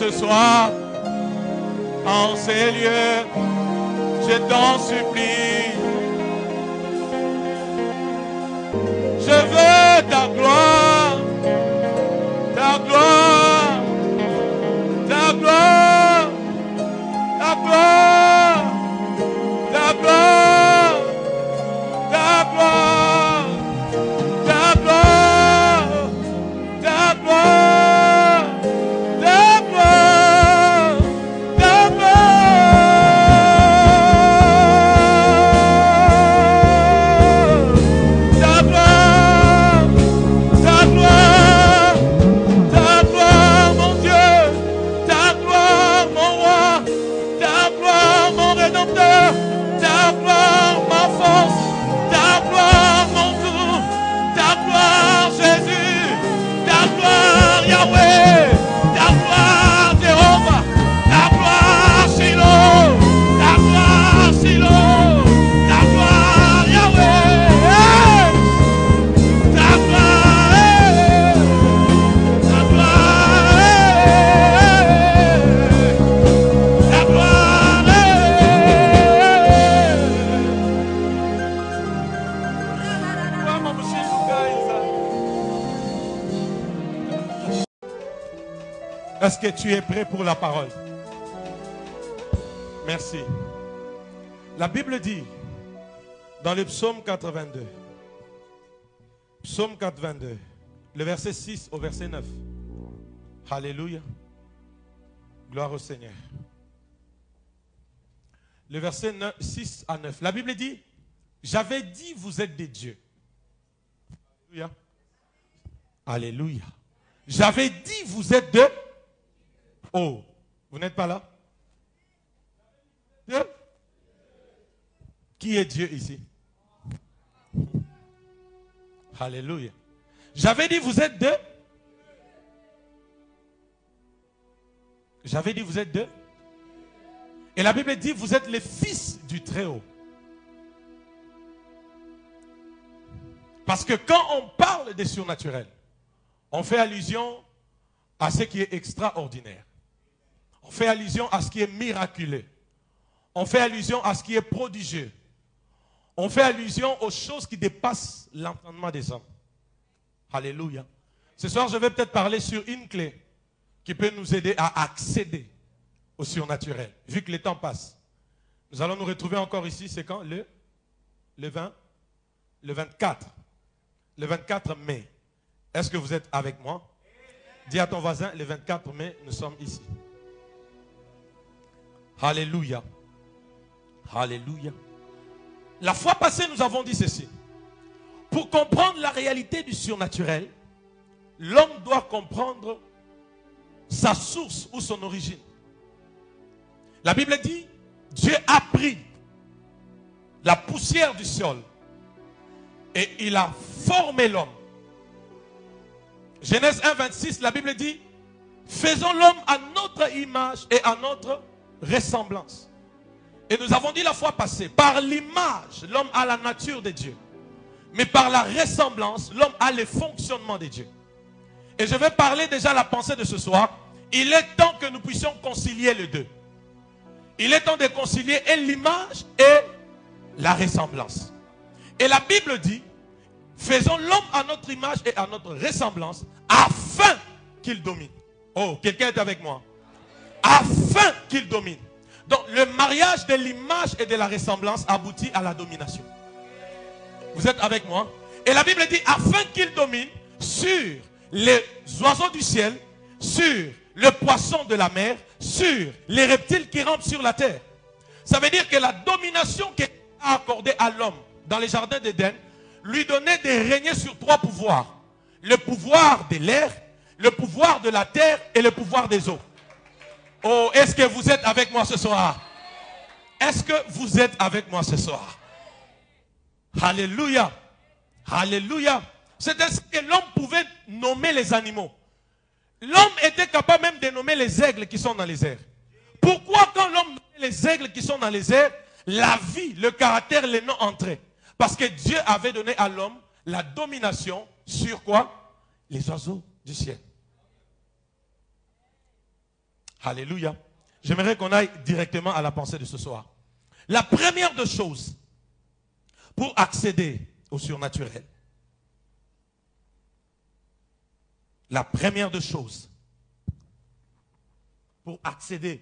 ce soir, en ces lieux, je t'en supplie. Je veux ta gloire, ta gloire, ta gloire, ta gloire, ta gloire, ta gloire, ta gloire, ta gloire, ta gloire, ta gloire, mon Dieu, ta gloire, mon roi, ta gloire, mon rédempteur, ta gloire, ma force, ta gloire, mon tout, ta gloire, Jésus, ta gloire, Yahweh, ta gloire, Jéhovah, ta gloire, Shiloh, ta gloire, Shiloh, ta gloire, Yahweh, ta gloire, ta gloire, ta gloire. Est-ce que tu es prêt pour la parole? Merci. La Bible dit dans le psaume 82, psaume 82, le verset 6 au verset 9. Alléluia. Gloire au Seigneur. Le verset 6 à 9. La Bible dit, j'avais dit vous êtes des dieux. Alléluia. Alléluia. J'avais dit vous êtes de... Oh, vous n'êtes pas là? Dieu? Qui est Dieu ici? Alléluia. J'avais dit vous êtes deux. J'avais dit vous êtes deux. Et la Bible dit vous êtes les fils du Très-Haut. Parce que quand on parle des surnaturels, on fait allusion à ce qui est extraordinaire. On fait allusion à ce qui est miraculeux. On fait allusion à ce qui est prodigieux. On fait allusion aux choses qui dépassent l'entendement des hommes. Alléluia. Ce soir, je vais peut-être parler sur une clé qui peut nous aider à accéder au surnaturel, vu que le temps passe. Nous allons nous retrouver encore ici, c'est quand? Le 24. Le 24 mai. Est-ce que vous êtes avec moi? Dis à ton voisin, le 24 mai, nous sommes ici. Alléluia. Alléluia. La fois passée, nous avons dit ceci. Pour comprendre la réalité du surnaturel, l'homme doit comprendre sa source ou son origine. La Bible dit, Dieu a pris la poussière du sol et il a formé l'homme. Genèse 1, 26, la Bible dit, faisons l'homme à notre image et à notre ressemblance. Et nous avons dit la fois passée, par l'image, l'homme a la nature de Dieu. Mais par la ressemblance, l'homme a les fonctionnements de Dieu. Et je vais parler déjà la pensée de ce soir. Il est temps que nous puissions concilier les deux. Il est temps de concilier et l'image et la ressemblance. Et la Bible dit, faisons l'homme à notre image et à notre ressemblance, afin qu'il domine. Oh, quelqu'un est avec moi? Afin qu'il domine. Donc, le mariage de l'image et de la ressemblance aboutit à la domination. Vous êtes avec moi? Et la Bible dit, afin qu'il domine sur les oiseaux du ciel, sur le poisson de la mer, sur les reptiles qui rampent sur la terre. Ça veut dire que la domination qu'Dieu a accordée à l'homme dans les jardins d'Éden lui donnait de régner sur trois pouvoirs. Le pouvoir de l'air, le pouvoir de la terre et le pouvoir des eaux. Oh, est-ce que vous êtes avec moi ce soir? Est-ce que vous êtes avec moi ce soir? Alléluia. Alléluia. C'est ainsi que l'homme pouvait nommer les animaux. L'homme était capable même de nommer les aigles qui sont dans les airs. Pourquoi quand l'homme nommait les aigles qui sont dans les airs, la vie, le caractère, les noms entraient? Parce que Dieu avait donné à l'homme la domination sur quoi? Les oiseaux du ciel. Alléluia. J'aimerais qu'on aille directement à la pensée de ce soir. La première des choses pour accéder au surnaturel. La première des choses pour accéder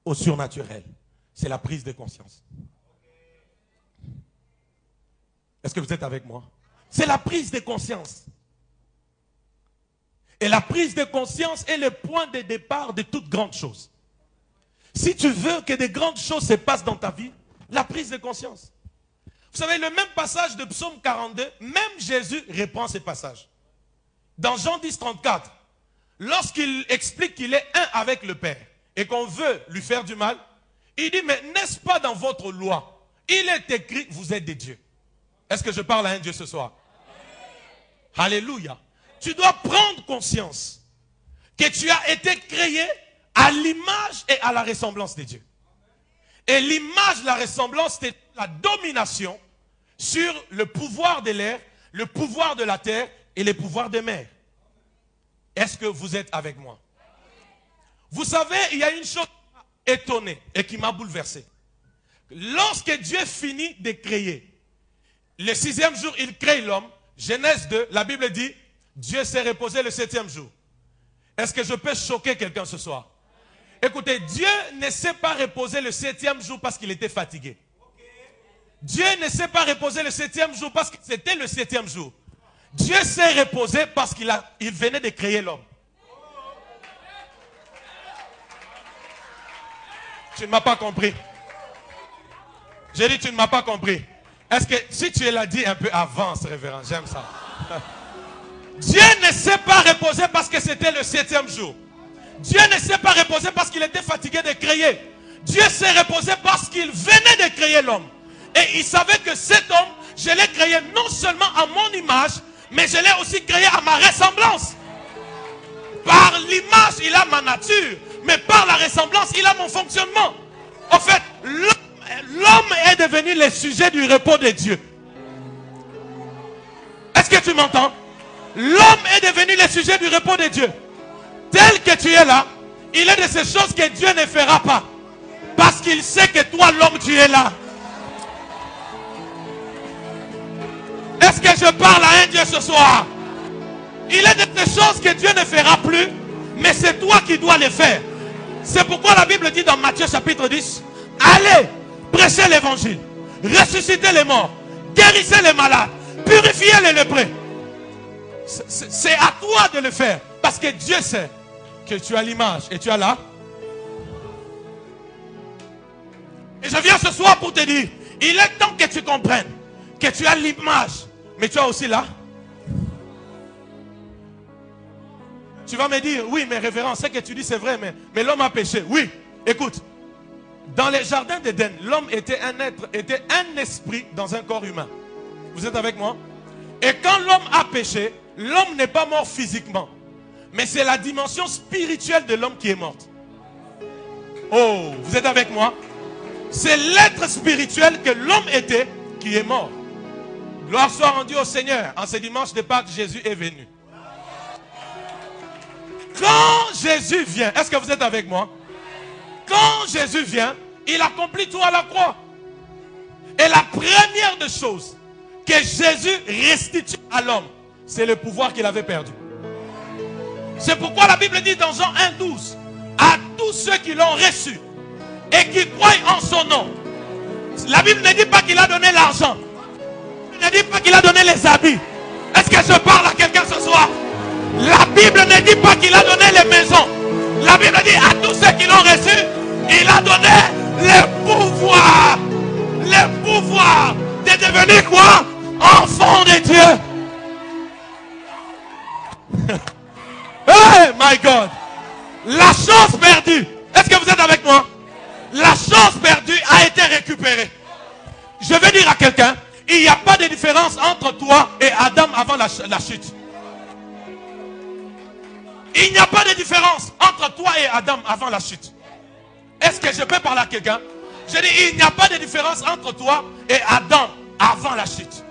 au surnaturel, c'est la prise de conscience. Est-ce que vous êtes avec moi? C'est la prise de conscience. Et la prise de conscience est le point de départ de toute grande chose. Si tu veux que de grandes choses se passent dans ta vie, la prise de conscience. Vous savez, le même passage de Psaume 42, même Jésus reprend ce passage. Dans Jean 10, 34, lorsqu'il explique qu'il est un avec le Père et qu'on veut lui faire du mal, il dit, mais n'est-ce pas dans votre loi, il est écrit, vous êtes des dieux. Est-ce que je parle à un Dieu ce soir? Alléluia. Tu dois prendre conscience que tu as été créé à l'image et à la ressemblance de Dieu. Et l'image, la ressemblance, c'est la domination sur le pouvoir de l'air, le pouvoir de la terre et les pouvoirs des mers. Est-ce que vous êtes avec moi? Vous savez, il y a une chose qui m'a étonné et qui m'a bouleversé. Lorsque Dieu finit de créer, le 6e jour, il crée l'homme. Genèse 2, la Bible dit, Dieu s'est reposé le 7e jour. Est-ce que je peux choquer quelqu'un ce soir? Écoutez, Dieu ne s'est pas reposé le 7e jour parce qu'il était fatigué. Dieu ne s'est pas reposé le 7e jour parce que c'était le 7e jour. Dieu s'est reposé parce qu'il venait de créer l'homme. Tu ne m'as pas compris. J'ai dit tu ne m'as pas compris. Est-ce que si tu l'as dit un peu avance, révérend, j'aime ça. Dieu ne s'est pas reposé parce que c'était le 7e jour. Dieu ne s'est pas reposé parce qu'il était fatigué de créer. Dieu s'est reposé parce qu'il venait de créer l'homme. Et il savait que cet homme, je l'ai créé non seulement à mon image, mais je l'ai aussi créé à ma ressemblance. Par l'image, il a ma nature. Mais par la ressemblance, il a mon fonctionnement. En fait, l'homme est devenu le sujet du repos de Dieu. Est-ce que tu m'entends? L'homme est devenu le sujet du repos de Dieu. Tel que tu es là, il est de ces choses que Dieu ne fera pas. Parce qu'il sait que toi, l'homme, tu es là. Est-ce que je parle à un Dieu ce soir? Il est de ces choses que Dieu ne fera plus, mais c'est toi qui dois les faire. C'est pourquoi la Bible dit dans Matthieu chapitre 10, allez, prêchez l'évangile, ressuscitez les morts, guérissez les malades, purifiez les lépreux. C'est à toi de le faire. Parce que Dieu sait que tu as l'image et tu as là. Et je viens ce soir pour te dire, il est temps que tu comprennes que tu as l'image, mais tu as aussi là. Tu vas me dire, oui, mais révérend, ce que tu dis c'est vrai, mais l'homme a péché. Oui, écoute, dans les jardins d'Éden, l'homme était un être, était un esprit dans un corps humain. Vous êtes avec moi? Et quand l'homme a péché, l'homme n'est pas mort physiquement. Mais c'est la dimension spirituelle de l'homme qui est morte. Oh, vous êtes avec moi? C'est l'être spirituel que l'homme était qui est mort. Gloire soit rendue au Seigneur. En ce dimanche de Pâques, Jésus est venu. Quand Jésus vient, est-ce que vous êtes avec moi? Quand Jésus vient, il accomplit tout à la croix. Et la première des choses que Jésus restitue à l'homme, c'est le pouvoir qu'il avait perdu. C'est pourquoi la Bible dit dans Jean 1,12, à tous ceux qui l'ont reçu et qui croient en son nom. La Bible ne dit pas qu'il a donné l'argent. Elle ne dit pas qu'il a donné les habits. Est-ce que je parle à quelqu'un ce soir? La Bible ne dit pas qu'il a donné les maisons. La Bible dit à tous ceux qui l'ont reçu, il a donné le pouvoir. Le pouvoir de devenir quoi? Enfant de Dieu. Hey my God. La chose perdue. Est-ce que vous êtes avec moi? La chose perdue a été récupérée. Je vais dire à quelqu'un, il n'y a pas de différence entre toi et Adam avant la chute. Il n'y a pas de différence entre toi et Adam avant la chute. Est-ce que je peux parler à quelqu'un? Je dis, il n'y a pas de différence entre toi et Adam avant la chute.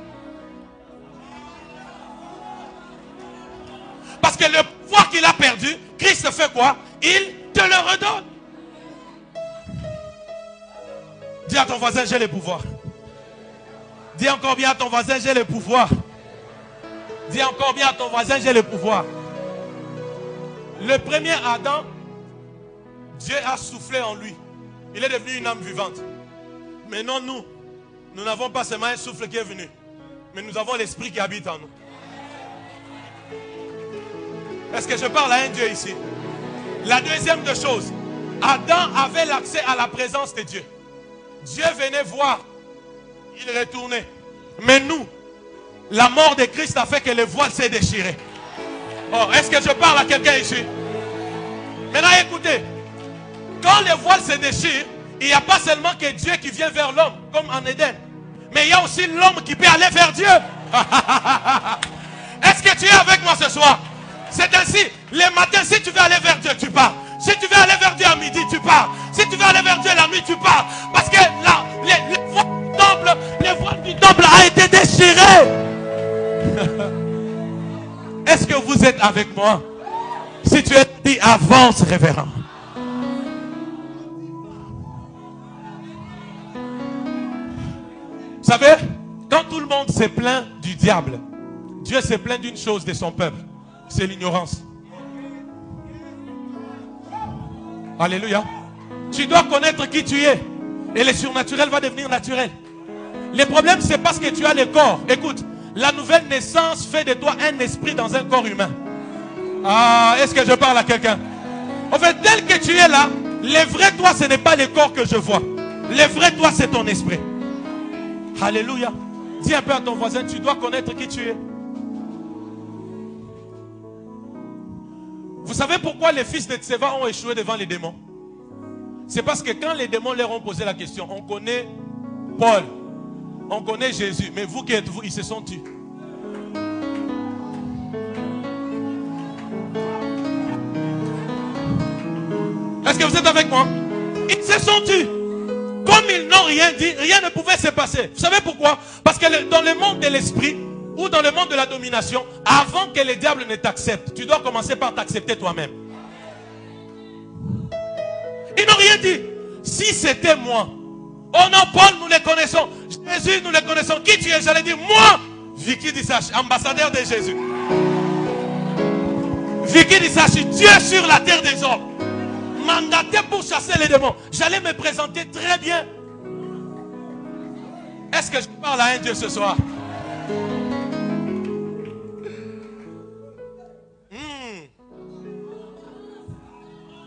Parce que le pouvoir qu'il a perdu, Christ fait quoi? Il te le redonne. Dis à ton voisin, j'ai le pouvoir. Dis encore bien à ton voisin, j'ai le pouvoir. Dis encore bien à ton voisin, j'ai le pouvoir. Le premier Adam, Dieu a soufflé en lui. Il est devenu une âme vivante. Maintenant, nous n'avons pas seulement un souffle qui est venu, mais nous avons l'esprit qui habite en nous. Est-ce que je parle à un Dieu ici? La deuxième des choses, Adam avait l'accès à la présence de Dieu. Dieu venait voir, il retournait. Mais nous, la mort de Christ a fait que le voile s'est déchiré. Oh, est-ce que je parle à quelqu'un ici? Maintenant écoutez, quand le voile se déchire, il n'y a pas seulement que Dieu qui vient vers l'homme, comme en Éden, mais il y a aussi l'homme qui peut aller vers Dieu. Est-ce que tu es avec moi ce soir? C'est ainsi, les matins, si tu veux aller vers Dieu, tu pars. Si tu veux aller vers Dieu à midi, tu pars. Si tu veux aller vers Dieu la nuit, tu pars. Parce que là, le voile du temple a été déchiré. Est-ce que vous êtes avec moi? Si tu es dit, avance, révérend. Vous savez, quand tout le monde se plaint du diable, Dieu se plaint d'une chose de son peuple. C'est l'ignorance. Alléluia. Tu dois connaître qui tu es. Et le surnaturel va devenir naturel. Le problème, c'est parce que tu as le corps. Écoute, la nouvelle naissance fait de toi un esprit dans un corps humain. Ah, est-ce que je parle à quelqu'un? En fait, tel que tu es là, le vrai toi, ce n'est pas le corps que je vois. Le vrai toi, c'est ton esprit. Alléluia. Dis un peu à ton voisin, tu dois connaître qui tu es. Vous savez pourquoi les fils de Tseva ont échoué devant les démons? C'est parce que quand les démons leur ont posé la question, on connaît Paul, on connaît Jésus, mais vous qui êtes-vous? Ils se sont tus. Est-ce que vous êtes avec moi? Ils se sont tus. Comme ils n'ont rien dit, rien ne pouvait se passer. Vous savez pourquoi? Parce que dans le monde de l'esprit, ou dans le monde de la domination, avant que le diable ne t'accepte, tu dois commencer par t'accepter toi-même. Ils n'ont rien dit. Si c'était moi, oh non, Paul, nous les connaissons. Jésus, nous les connaissons. Qui tu es? J'allais dire, moi, Vicky Dissachi, ambassadeur de Jésus. Vicky Dissachi, Dieu sur la terre des hommes. Mandaté pour chasser les démons. J'allais me présenter très bien. Est-ce que je parle à un Dieu ce soir?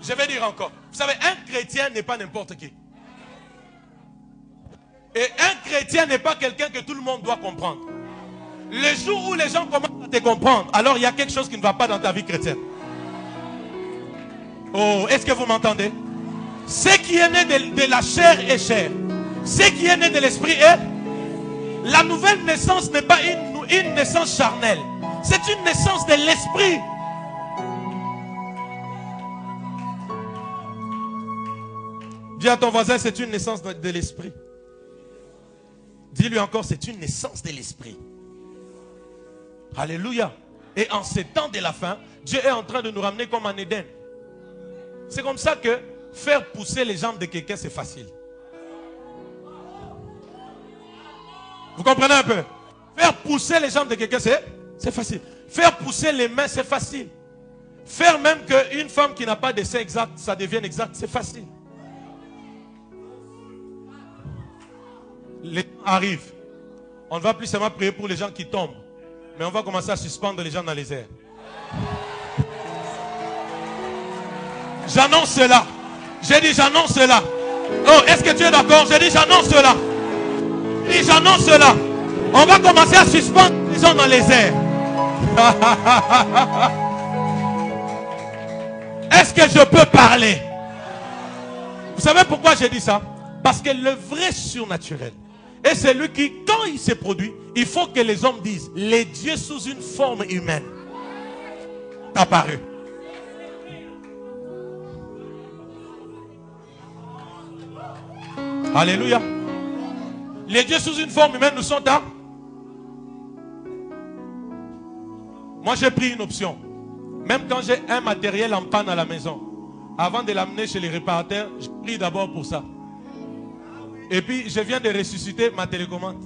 Je vais dire encore. Vous savez, un chrétien n'est pas n'importe qui. Et un chrétien n'est pas quelqu'un que tout le monde doit comprendre. Le jour où les gens commencent à te comprendre, alors il y a quelque chose qui ne va pas dans ta vie chrétienne. Oh, est-ce que vous m'entendez? Ce qui est né de la chair est chair. Ce qui est né de l'esprit est... La nouvelle naissance n'est pas une naissance charnelle. C'est une naissance de l'esprit. Dis à ton voisin, c'est une naissance de l'esprit. Dis-lui encore, c'est une naissance de l'esprit. Alléluia. Et en ces temps de la fin, Dieu est en train de nous ramener comme en Éden. C'est comme ça que faire pousser les jambes de quelqu'un, c'est facile. Vous comprenez un peu? Faire pousser les jambes de quelqu'un, c'est facile. Faire pousser les mains, c'est facile. Faire même qu'une femme qui n'a pas de sein exact, ça devienne exact, c'est facile. Les gens arrivent. On ne va plus seulement prier pour les gens qui tombent, mais on va commencer à suspendre les gens dans les airs. J'annonce cela. J'ai dit j'annonce cela. Oh, est-ce que tu es d'accord? J'ai dit j'annonce cela. J'ai dit j'annonce cela. On va commencer à suspendre les gens dans les airs. Est-ce que je peux parler? Vous savez pourquoi j'ai dit ça? Parce que le vrai surnaturel est celui qui, quand il se produit, il faut que les hommes disent, les dieux sous une forme humaine apparu. Alléluia. Les dieux sous une forme humaine nous sont à... Moi j'ai pris une option. Même quand j'ai un matériel en panne à la maison, Avant de l'amener chez les réparateurs, je prie d'abord pour ça. Et puis, je viens de ressusciter ma télécommande.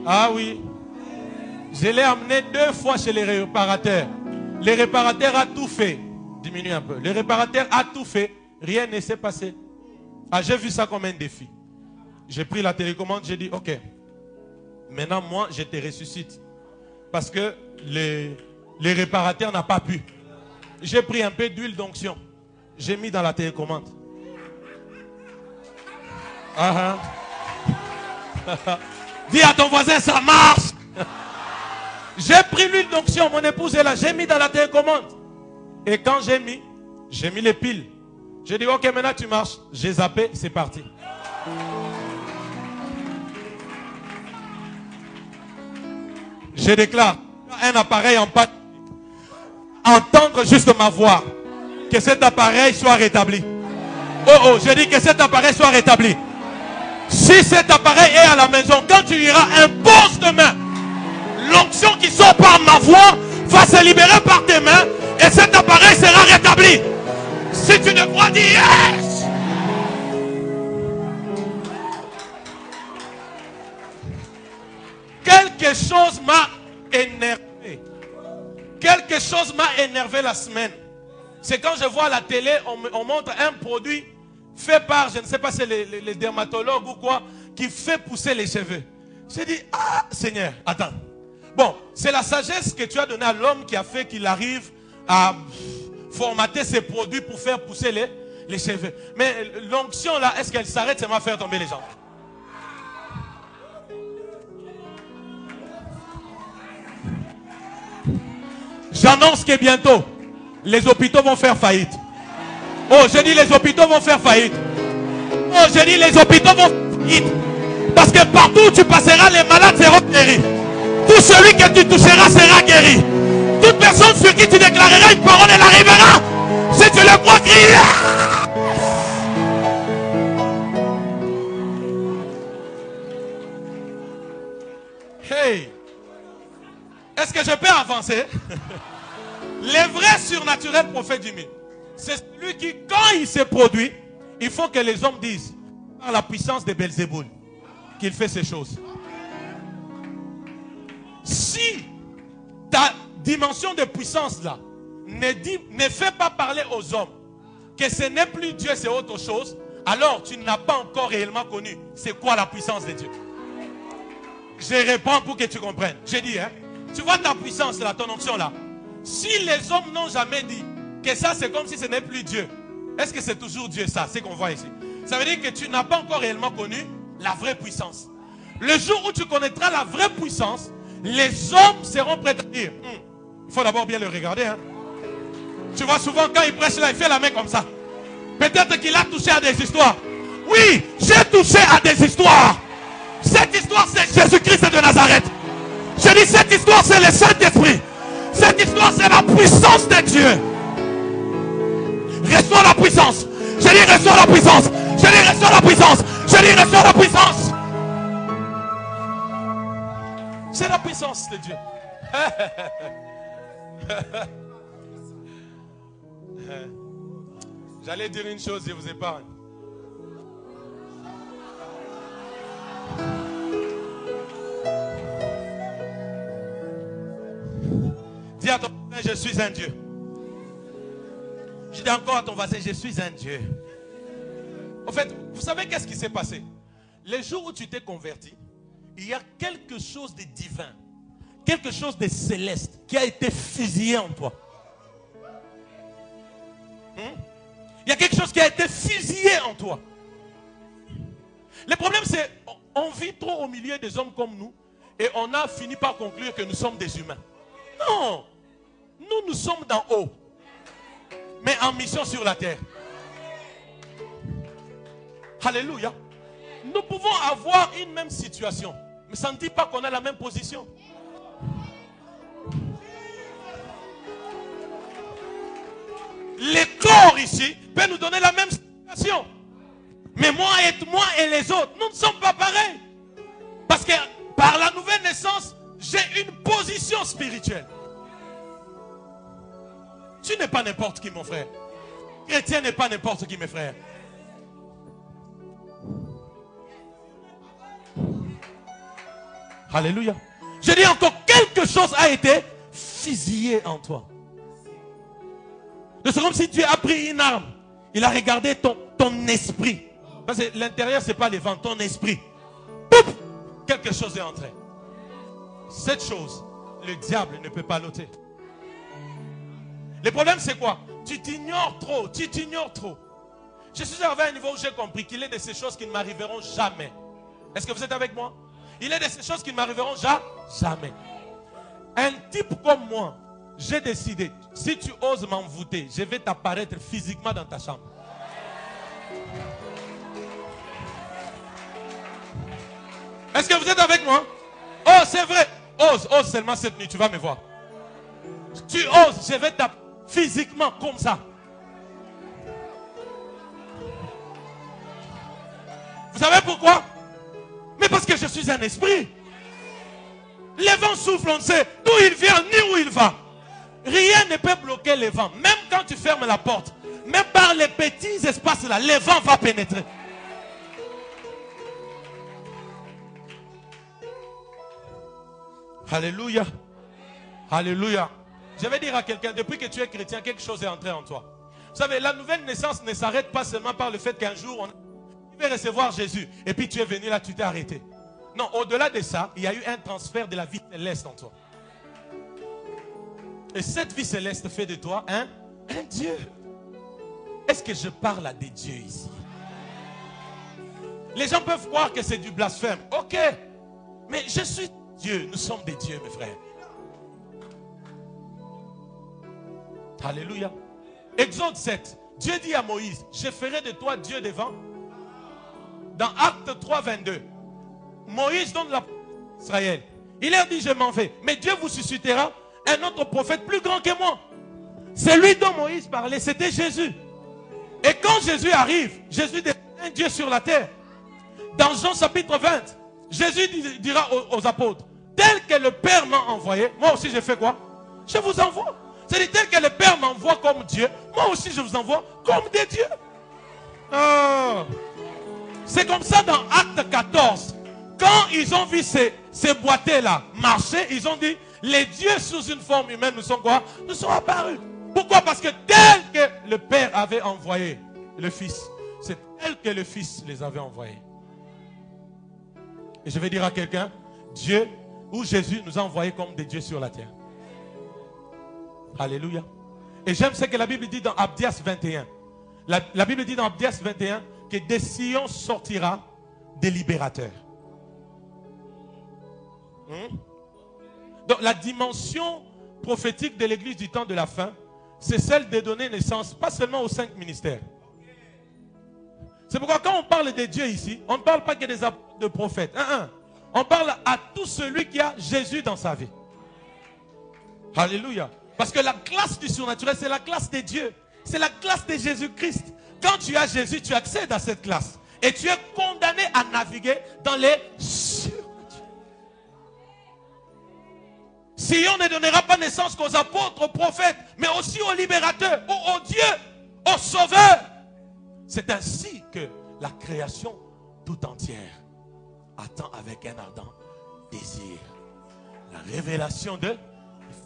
Ah oui. Je l'ai amené 2 fois chez les réparateurs. Les réparateurs a tout fait. Diminue un peu. Le réparateur a tout fait. Rien ne s'est passé. Ah, j'ai vu ça comme un défi. J'ai pris la télécommande, j'ai dit, ok. Maintenant, moi, je te ressuscite. Parce que les réparateurs n'ont pas pu. J'ai pris un peu d'huile d'onction. J'ai mis dans la télécommande. Dis à ton voisin, ça marche. J'ai pris l'huile d'onction, mon épouse est là, j'ai mis dans la télécommande. Et quand j'ai mis les piles. J'ai dit, ok, maintenant tu marches. J'ai zappé, c'est parti. Je déclare, un appareil en panne, entendre juste ma voix, que cet appareil soit rétabli. Oh, je dis que cet appareil soit rétabli. Si cet appareil est à la maison, quand tu iras, impose demain. L'onction qui sort par ma voix va se libérer par tes mains et cet appareil sera rétabli. Si tu ne crois, dis yes. Quelque chose m'a énervé. Quelque chose m'a énervé la semaine. C'est quand je vois à la télé, on montre un produit fait par, je ne sais pas si c'est les dermatologues ou quoi, qui fait pousser les cheveux. J'ai dit, ah Seigneur, attends. Bon, c'est la sagesse que tu as donnée à l'homme qui a fait qu'il arrive à formater ses produits pour faire pousser les cheveux. Mais l'onction là, est-ce qu'elle s'arrête seulement à faire tomber les gens? J'annonce que bientôt, les hôpitaux vont faire faillite. Oh, je dis les hôpitaux vont faire faillite. Oh, je dis les hôpitaux vont faire faillite. Parce que partout où tu passeras, les malades seront guéris. Tout celui que tu toucheras sera guéri. Toute personne sur qui tu déclareras une parole, elle arrivera. Si tu le crois, crie. Hey, est-ce que je peux avancer? Les vrais surnaturels prophètes du milieu, c'est celui qui, quand il se produit, il faut que les hommes disent, par la puissance de Belzéboul, qu'il fait ces choses. Si ta dimension de puissance là ne fait pas parler aux hommes que ce n'est plus Dieu, c'est autre chose, alors tu n'as pas encore réellement connu c'est quoi la puissance de Dieu. Je réponds pour que tu comprennes. J'ai dit, hein, tu vois ta puissance là, ton onction là. Si les hommes n'ont jamais dit que ça c'est comme si ce n'est plus Dieu, est-ce que c'est toujours Dieu ça, c'est qu'on voit ici? Ça veut dire que tu n'as pas encore réellement connu la vraie puissance. Le jour où tu connaîtras la vraie puissance, les hommes seront prêts à dire, il faut d'abord bien le regarder. Hein. Tu vois souvent quand il prêche là, il fait la main comme ça. Peut-être qu'il a touché à des histoires. Oui, j'ai touché à des histoires. Cette histoire c'est Jésus-Christ de Nazareth. Je dis cette histoire c'est le Saint-Esprit. Cette histoire c'est la puissance de Dieu. Reçois la puissance. Je dis reçois la puissance. Je dis reçois la puissance. Je dis reçois la puissance. C'est la puissance de Dieu. J'allais dire une chose, je vous épargne. Dis à ton voisin, je suis un Dieu. Je dis encore à ton voisin, je suis un Dieu. En fait, vous savez qu'est-ce qui s'est passé? Les jours où tu t'es converti, il y a quelque chose de divin, quelque chose de céleste qui a été fusillé en toi. Il y a quelque chose qui a été fusillé en toi. Le problème c'est, on vit trop au milieu des hommes comme nous et on a fini par conclure que nous sommes des humains. Non, nous sommes d'en haut, mais en mission sur la terre. Alléluia. Nous pouvons avoir une même situation, mais ça ne dit pas qu'on a la même position. Les corps ici peuvent nous donner la même situation. Mais moi et les autres, nous ne sommes pas pareils. Parce que par la nouvelle naissance, j'ai une position spirituelle. Tu n'es pas n'importe qui, mon frère. Chrétien n'est pas n'importe qui, mes frères. Alléluia. Je dis encore, quelque chose a été fusillé en toi. C'est comme si tu as pris une arme. Il a regardé ton esprit. Parce que l'intérieur, ce n'est pas les vents, ton esprit. Pouf, quelque chose est entré. Cette chose, le diable ne peut pas l'ôter. Le problème, c'est quoi? Tu t'ignores trop, tu t'ignores trop. Je suis arrivé à un niveau où j'ai compris qu'il est de ces choses qui ne m'arriveront jamais. Est-ce que vous êtes avec moi? Il est de ces choses qui ne m'arriveront jamais. Un type comme moi, j'ai décidé, si tu oses m'envoûter, je vais t'apparaître physiquement dans ta chambre. Est-ce que vous êtes avec moi? Oh, c'est vrai. Ose seulement cette nuit, tu vas me voir. Tu oses, je vais t'appeler physiquement comme ça. Vous savez pourquoi? Mais parce que je suis un esprit. Les vents soufflent, on sait d'où il vient ni où il va. Rien ne peut bloquer les vents. Même quand tu fermes la porte, même par les petits espaces là, les vents vont pénétrer. Alléluia. Alléluia. Je vais dire à quelqu'un, depuis que tu es chrétien, quelque chose est entré en toi. Vous savez, la nouvelle naissance ne s'arrête pas seulement par le fait qu'un jour, tu vas recevoir Jésus. Et puis tu es venu là, tu t'es arrêté. Non, au-delà de ça, il y a eu un transfert de la vie céleste en toi. Et cette vie céleste fait de toi un Dieu. Est-ce que je parle à des dieux ici? Les gens peuvent croire que c'est du blasphème. Ok. Mais je suis Dieu. Nous sommes des dieux, mes frères. Alléluia. Exode 7. Dieu dit à Moïse, je ferai de toi Dieu devant. Dans Acte 3, 22. Moïse donne la parole à Israël. Il leur dit, je m'en vais. Mais Dieu vous suscitera un autre prophète plus grand que moi. Celui dont Moïse parlait, c'était Jésus. Et quand Jésus arrive, Jésus devient un Dieu sur la terre. Dans Jean chapitre 20, Jésus dira aux apôtres, tel que le Père m'a envoyé, moi aussi je fais quoi? Je vous envoie. C'est-à-dire tel que le Père m'envoie comme Dieu, moi aussi je vous envoie comme des dieux. Oh. C'est comme ça dans Acte 14. Quand ils ont vu ces boîtiers-là marcher, ils ont dit, les dieux sous une forme humaine nous sont quoi? Nous sont apparus. Pourquoi? Parce que tel que le Père avait envoyé le Fils, c'est tel que le Fils les avait envoyés. Et je vais dire à quelqu'un, Dieu ou Jésus nous a envoyés comme des dieux sur la terre. Alléluia. Et j'aime ce que la Bible dit dans Abdias 21. La Bible dit dans Abdias 21 que de Sion sortira des libérateurs. Donc la dimension prophétique de l'église du temps de la fin, c'est celle de donner naissance, pas seulement aux 5 ministères. C'est pourquoi quand on parle de Dieu ici, on ne parle pas que des apôtres, de prophètes. On parle à tout celui qui a Jésus dans sa vie. Alléluia. Parce que la classe du surnaturel, c'est la classe de Dieu. C'est la classe de Jésus-Christ. Quand tu as Jésus, tu accèdes à cette classe. Et tu es condamné à naviguer dans les surnaturels. Si on ne donnera pas naissance qu'aux apôtres, aux prophètes, mais aussi aux libérateurs, aux dieux, aux sauveurs. C'est ainsi que la création tout entière attend avec un ardent désir la révélation du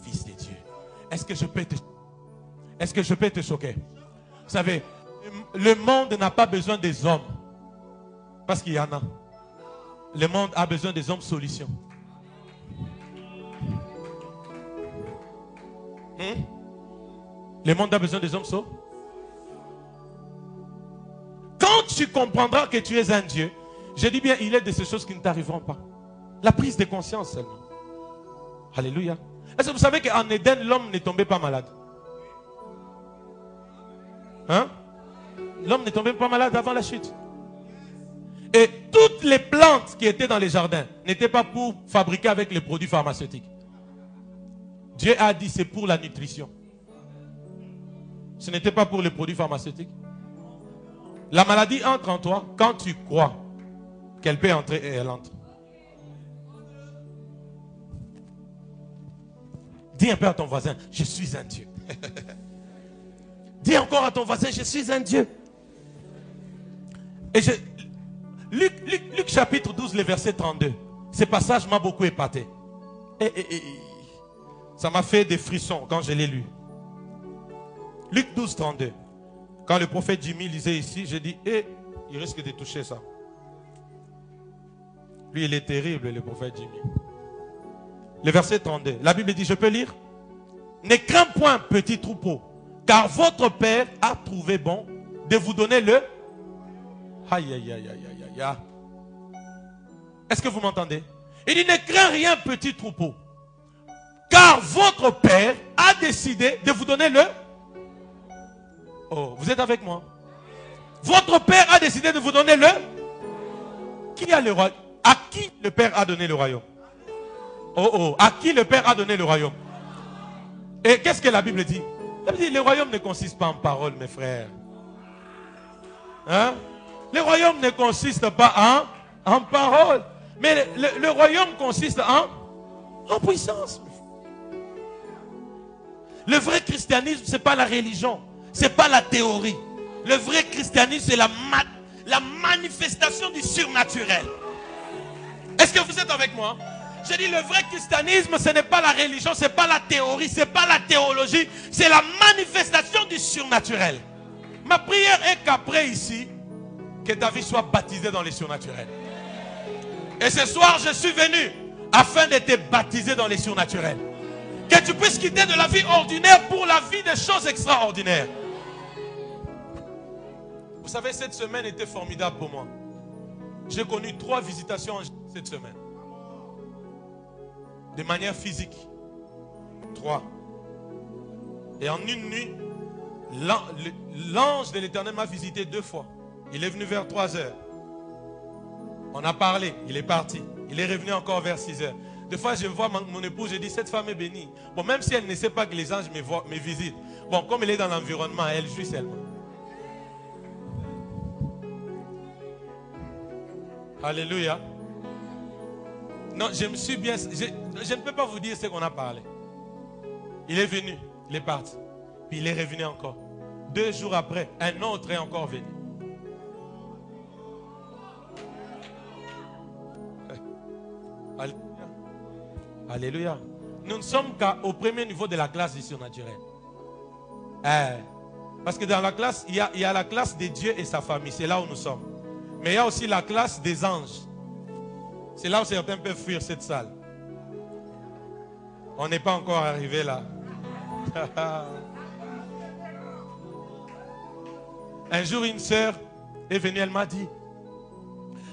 Fils de Dieu. Est-ce que je peux te choquer? Vous savez, le monde n'a pas besoin des hommes. Parce qu'il y en a. Le monde a besoin des hommes solutions. Le monde a besoin des hommes solutions. Quand tu comprendras que tu es un Dieu, je dis bien, il est de ces choses qui ne t'arriveront pas. La prise de conscience seulement. Alléluia. Est-ce que vous savez qu'en Éden, l'homme n'est tombé pas malade? Hein? L'homme n'est tombé pas malade avant la chute. Et toutes les plantes qui étaient dans les jardins n'étaient pas pour fabriquer avec les produits pharmaceutiques. Dieu a dit c'est pour la nutrition. Ce n'était pas pour les produits pharmaceutiques. La maladie entre en toi quand tu crois qu'elle peut entrer et elle entre. Dis un peu à ton voisin, je suis un Dieu. Dis encore à ton voisin, je suis un Dieu. Et Luc chapitre 12, le verset 32. Ce passage m'a beaucoup épaté. Ça m'a fait des frissons quand je l'ai lu. Luc 12, 32. Quand le prophète Jimmy lisait ici, j'ai dit, il risque de toucher ça. Lui, il est terrible, le prophète Jimmy. Le verset 32. La Bible dit, je peux lire? Ne crains point, petit troupeau, car votre Père a trouvé bon de vous donner le... Aïe, aïe, aïe, aïe, aïe, aïe. Est-ce que vous m'entendez? Il dit, ne crains rien, petit troupeau, car votre Père a décidé de vous donner le... Oh, vous êtes avec moi? Votre Père a décidé de vous donner le... Qui a le royaume? À qui le Père a donné le royaume? Oh, à qui le Père a donné le royaume? Et qu'est-ce que la Bible dit? La Bible dit, le royaume ne consiste pas en paroles, mes frères. Hein? Le royaume ne consiste pas en paroles. Mais le royaume consiste en puissance. Le vrai christianisme, ce n'est pas la religion. Ce n'est pas la théorie. Le vrai christianisme, c'est la manifestation du surnaturel. Est-ce que vous êtes avec moi? Je dis, le vrai christianisme, ce n'est pas la religion, ce n'est pas la théorie, ce n'est pas la théologie, c'est la manifestation du surnaturel. Ma prière est qu'après ici, que ta vie soit baptisée dans les surnaturels. Et ce soir, je suis venu afin de te baptiser dans les surnaturels. Que tu puisses quitter de la vie ordinaire pour la vie des choses extraordinaires. Vous savez, cette semaine était formidable pour moi. J'ai connu 3 visitations cette semaine. De manière physique. 3. Et en une nuit, l'ange de l'Éternel m'a visité 2 fois. Il est venu vers 3 heures. On a parlé, il est parti. Il est revenu encore vers 6 heures. Des fois, je vois mon épouse, je dis, cette femme est bénie. Bon, même si elle ne sait pas que les anges me visitent. Bon, comme elle est dans l'environnement, elle jouit seulement. Alléluia. Non, je me suis bien... Je ne peux pas vous dire ce qu'on a parlé. Il est venu, il est parti. Puis il est revenu encore. 2 jours après, un autre est encore venu. Alléluia. Alléluia. Nous ne sommes qu'au premier niveau de la classe du surnaturel. Parce que dans la classe, il y a la classe de Dieu et sa famille. C'est là où nous sommes. Mais il y a aussi la classe des anges. C'est là où certains peuvent fuir cette salle. On n'est pas encore arrivé là. Un jour, une sœur est venue, elle m'a dit,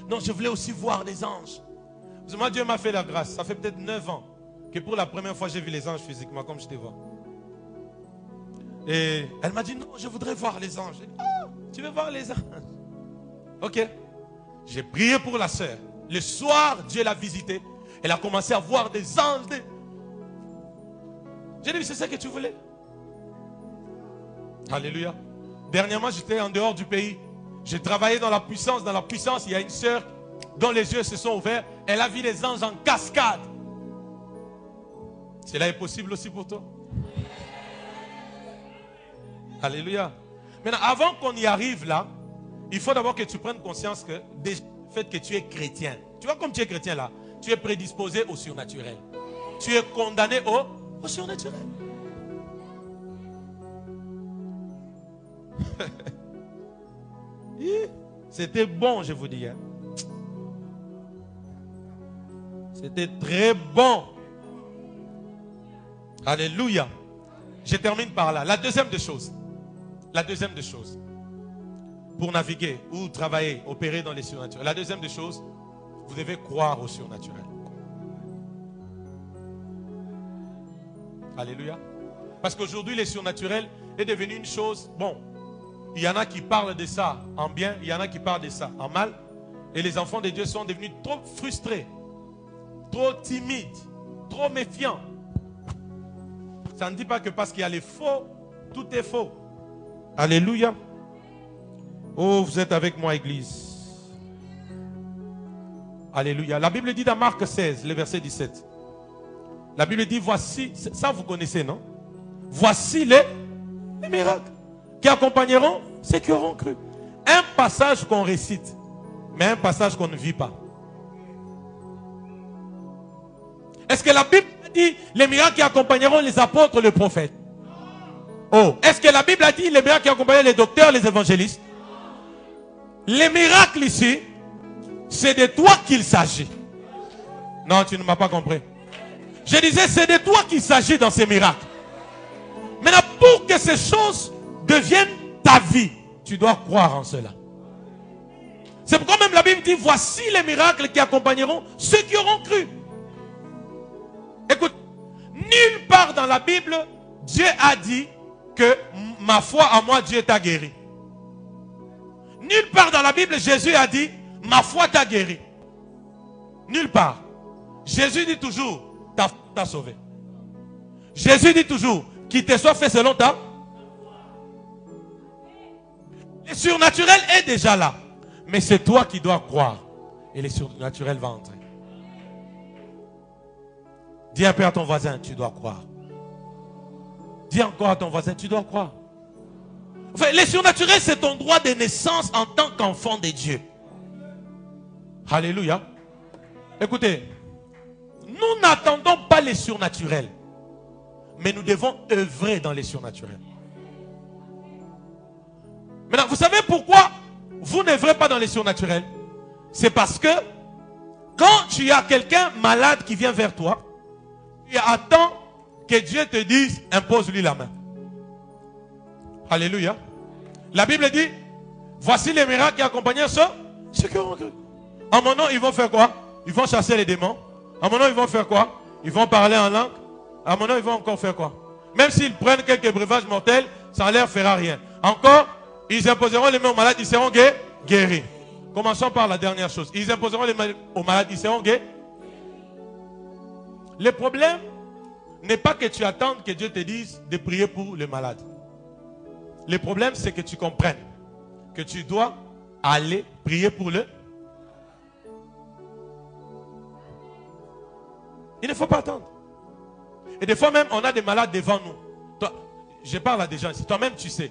non, je voulais aussi voir les anges. Moi, Dieu m'a fait la grâce. Ça fait peut-être 9 ans que pour la première fois, j'ai vu les anges physiquement, comme je te vois. Et elle m'a dit, non, je voudrais voir les anges. J'ai dit, ah, tu veux voir les anges? Ok. J'ai prié pour la sœur. Le soir, Dieu l'a visitée. Elle a commencé à voir des anges. J'ai dit, c'est ça que tu voulais? Alléluia. Dernièrement, j'étais en dehors du pays. J'ai travaillé dans la puissance. Dans la puissance, il y a une sœur dont les yeux se sont ouverts. Elle a vu les anges en cascade. Cela est possible aussi pour toi? Alléluia. Maintenant, avant qu'on y arrive là, il faut d'abord que tu prennes conscience que déjà, le fait que tu es chrétien, tu vois comme tu es chrétien là, tu es prédisposé au surnaturel. Tu es condamné au surnaturel. C'était bon, je vous dis. Hein. C'était très bon. Alléluia. Je termine par là. La deuxième des choses. Pour naviguer ou travailler, opérer dans les surnaturels. La deuxième des choses, vous devez croire au surnaturel. Alléluia. Parce qu'aujourd'hui, le surnaturel est devenu une chose, bon, il y en a qui parlent de ça en bien, il y en a qui parlent de ça en mal. Et les enfants de Dieu sont devenus trop frustrés, trop timides, trop méfiants. Ça ne dit pas que parce qu'il y a les faux, tout est faux. Alléluia. Oh, vous êtes avec moi, Église. Alléluia. La Bible dit dans Marc 16, le verset 17. La Bible dit, voici, ça vous connaissez, non? Voici les miracles. qui accompagneront ceux qui auront cru. Un passage qu'on récite, mais un passage qu'on ne vit pas. Est-ce que la Bible dit les miracles qui accompagneront les apôtres, les prophètes? Oh, est-ce que la Bible a dit les miracles qui accompagneront les docteurs, les évangélistes? Les miracles ici, c'est de toi qu'il s'agit. Non, tu ne m'as pas compris. Je disais, c'est de toi qu'il s'agit dans ces miracles. Maintenant, pour que ces choses deviennent ta vie, tu dois croire en cela. C'est pourquoi même la Bible dit, voici les miracles qui accompagneront ceux qui auront cru. Écoute, nulle part dans la Bible, Dieu a dit que ma foi en moi, Dieu t'a guéri. Nulle part dans la Bible, Jésus a dit, ma foi t'a guéri. Nulle part. Jésus dit toujours, ta foi t'a sauvé. Jésus dit toujours, qu'il te soit fait selon ta. Le surnaturel est déjà là. Mais c'est toi qui dois croire. Et le surnaturel va entrer. Dis un peu à ton voisin, tu dois croire. Dis encore à ton voisin, tu dois croire. Enfin, le surnaturel, c'est ton droit de naissance en tant qu'enfant de Dieu. Alléluia. Écoutez, nous n'attendons pas les surnaturels. Mais nous devons œuvrer dans les surnaturels. Maintenant, vous savez pourquoi vous n'œuvrez pas dans les surnaturels? C'est parce que quand tu as quelqu'un malade qui vient vers toi, tu attends que Dieu te dise, impose-lui la main. Alléluia. La Bible dit, voici les miracles qui accompagnent ceux qui ont cru. En mon nom, ils vont faire quoi? Ils vont chasser les démons. En mon nom, ils vont faire quoi? Ils vont parler en langue. À mon nom, ils vont encore faire quoi? Même s'ils prennent quelques breuvages mortels, ça ne leur fera rien. Encore, ils imposeront les mains aux malades, ils seront guéris. Commençons par la dernière chose. Ils imposeront les mains aux malades, ils seront guéris. Le problème n'est pas que tu attendes que Dieu te dise de prier pour les malades. Le problème, c'est que tu comprennes que tu dois aller prier pour eux. Il ne faut pas attendre. Et des fois même, on a des malades devant nous. Toi, je parle à des gens ici. Toi-même, tu sais.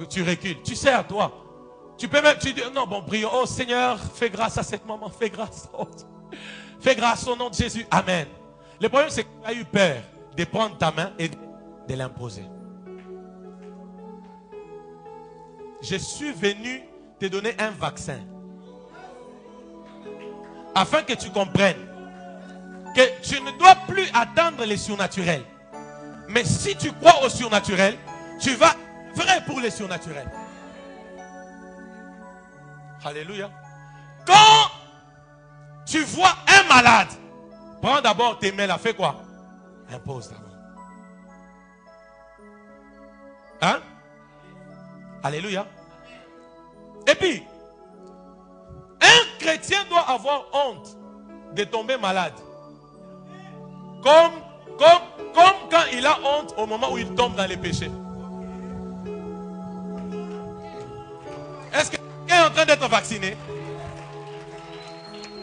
Tu recules. Tu sais à toi. Tu peux même, tu dis, non, bon, prions. Oh Seigneur, fais grâce à cette maman. Fais grâce. Oh, fais grâce au nom de Jésus. Amen. Le problème, c'est que tu as eu peur de prendre ta main et de l'imposer. Je suis venu te donner un vaccin. Afin que tu comprennes que tu ne dois plus attendre les surnaturels. Mais si tu crois au surnaturel, tu vas vrai pour les surnaturels. Alléluia. Quand tu vois un malade, prends d'abord tes mains là, fais quoi? Impose ta main. Hein? Alléluia. Et puis, un chrétien doit avoir honte de tomber malade. Comme quand il a honte au moment où il tombe dans les péchés. Est-ce que quelqu'un est en train d'être vacciné?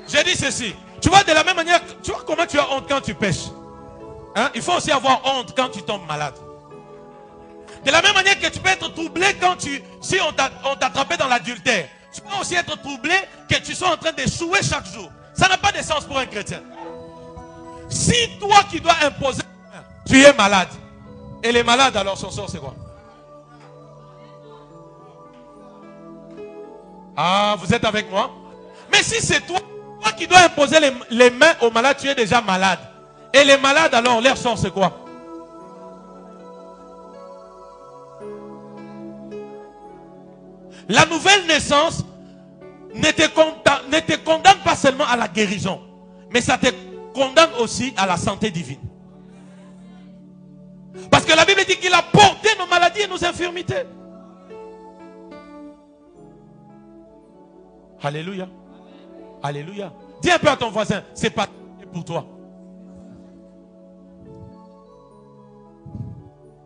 J'ai dit ceci. Tu vois, de la même manière, tu vois comment tu as honte quand tu pêches. Hein? Il faut aussi avoir honte quand tu tombes malade. De la même manière que tu peux être troublé si on t'a attrapé dans l'adultère. Tu peux aussi être troublé que tu sois en train d'échouer chaque jour. Ça n'a pas de sens pour un chrétien. Si toi qui dois imposer, tu es malade. Et les malades, alors son sort c'est quoi? Ah, vous êtes avec moi? Mais si c'est toi qui dois imposer les mains aux malades, tu es déjà malade. Et les malades, alors leur sort c'est quoi? La nouvelle naissance ne te condamne pas seulement à la guérison, mais ça te condamne aussi à la santé divine. Parce que la Bible dit qu'il a porté nos maladies et nos infirmités. Alléluia. Alléluia. Dis un peu à ton voisin, c'est pas pour toi.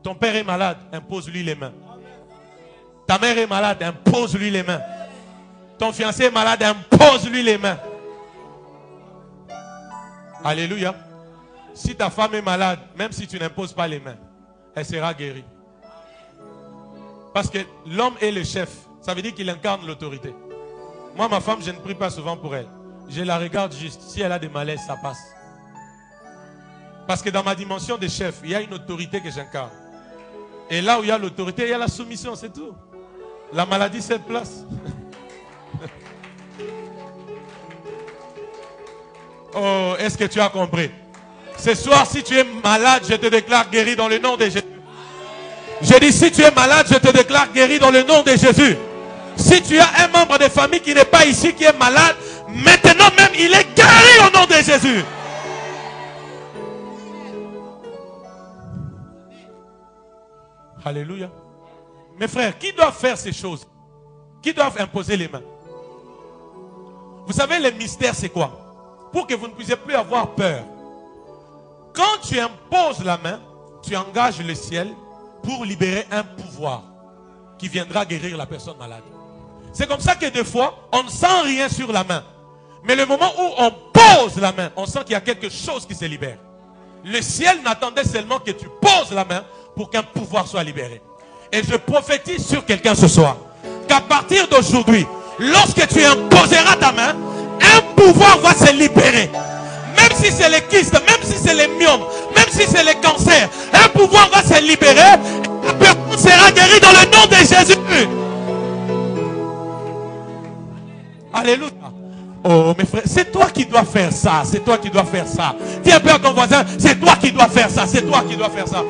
Ton père est malade, impose-lui les mains. Ta mère est malade, impose-lui les mains. Ton fiancé est malade, impose-lui les mains. Alléluia. Si ta femme est malade, même si tu n'imposes pas les mains, elle sera guérie. Parce que l'homme est le chef. Ça veut dire qu'il incarne l'autorité. Moi, ma femme, je ne prie pas souvent pour elle. Je la regarde juste. Si elle a des malaises, ça passe. Parce que dans ma dimension de chef, il y a une autorité que j'incarne. Et là où il y a l'autorité, il y a la soumission, c'est tout. La maladie, c'est place. Oh, est-ce que tu as compris? Ce soir, si tu es malade, je te déclare guéri dans le nom de Jésus. Je dis, si tu es malade, je te déclare guéri dans le nom de Jésus. Si tu as un membre de famille qui n'est pas ici, qui est malade, maintenant même, il est guéri au nom de Jésus. Alléluia. Mes frères, qui doit faire ces choses? Qui doivent imposer les mains? Vous savez, le mystère, c'est quoi? Pour que vous ne puissiez plus avoir peur. Quand tu imposes la main, tu engages le ciel pour libérer un pouvoir qui viendra guérir la personne malade. C'est comme ça que des fois, on ne sent rien sur la main. Mais le moment où on pose la main, on sent qu'il y a quelque chose qui se libère. Le ciel n'attendait seulement que tu poses la main pour qu'un pouvoir soit libéré. Et je prophétise sur quelqu'un ce soir qu'à partir d'aujourd'hui, lorsque tu imposeras ta main, un pouvoir va se libérer. Même si c'est les kystes, même si c'est les myomes, même si c'est les cancers, un pouvoir va se libérer et la personne sera guérie dans le nom de Jésus. Alléluia. Oh mes frères, c'est toi qui dois faire ça, c'est toi qui dois faire ça. Dis un peu à ton voisin, c'est toi qui dois faire ça, c'est toi qui dois faire ça.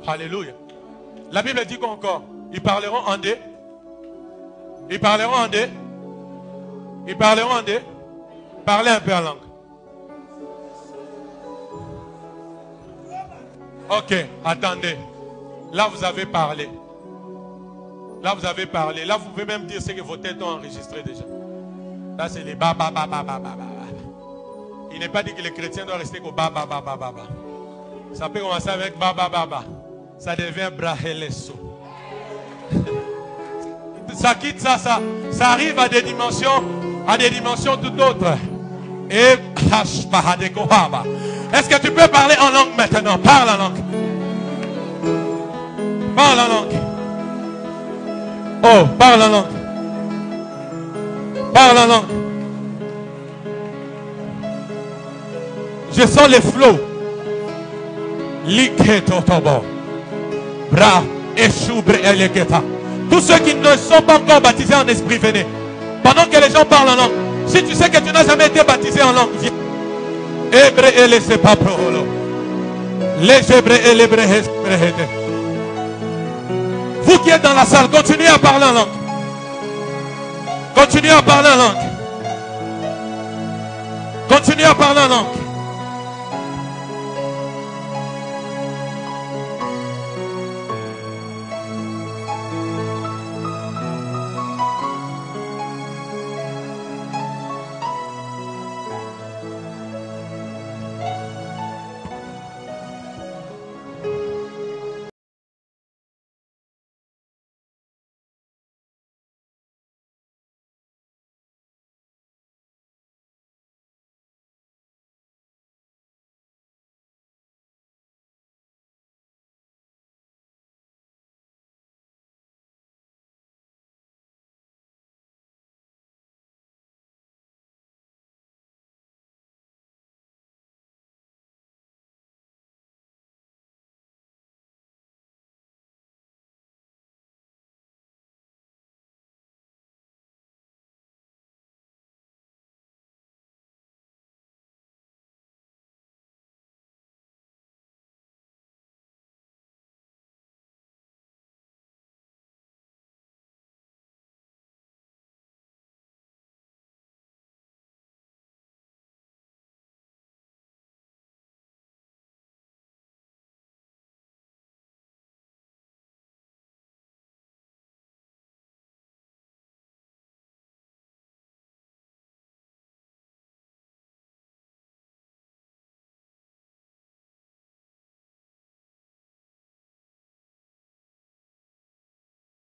Alléluia. La Bible dit quoi encore? Ils parleront en deux. Ils parleront en deux. Ils parleront en deux. Parlez un peu en langue. Ok, attendez. Là, vous avez parlé. Là, vous avez parlé. Là, vous pouvez même dire ce que vos têtes ont enregistré déjà. Là, c'est les ba, ba, ba, ba, ba, ba, ba. Il n'est pas dit que les chrétiens doivent rester qu'au ba, ba, ba, ba, ba, ba. Ça peut commencer avec ba, ba, ba, ba. Ça devient brahelesso. Ça quitte ça arrive à des dimensions tout autres. Et est-ce que tu peux parler en langue maintenant? Parle en langue. Parle en langue. Oh, parle en langue. Parle en langue. Je sens les flots. Liketotobo. Bra et choubre et leketa. Tous ceux qui ne sont pas encore baptisés en esprit, venez. Pendant que les gens parlent en langue. Si tu sais que tu n'as jamais été baptisé en langue, viens. Ebre et les sepaprolo. Les ebre et les brehes. Vous qui êtes dans la salle, continuez à parler en langue. Continuez à parler en langue. Continuez à parler en langue.